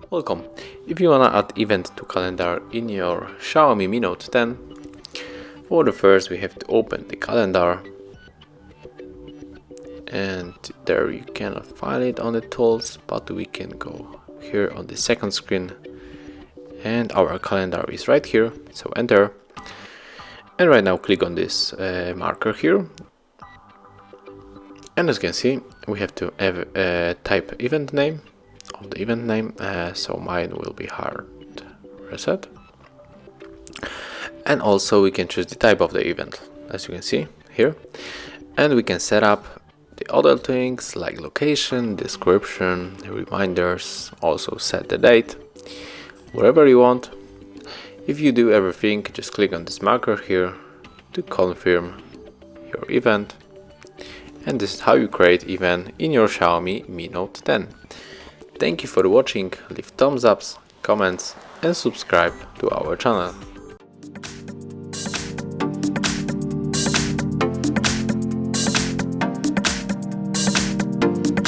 Welcome. If you wanna add event to calendar in your XIAOMI Mi Note 10, for the first we have to open the calendar, and there you cannot find it on the tools, but we can go here on the second screen and our calendar is right here, so enter. And right now click on this marker here, and as you can see we have to type event name of the event name, so mine will be hard reset. And also we can choose the type of the event, as you can see here, and we can set up the other things like location, description, reminders, also set the date, whatever you want. If you do everything, just click on this marker here to confirm your event, and this is how you create event in your XIAOMI Mi Note 10. Thank you for watching, leave thumbs ups, comments and subscribe to our channel.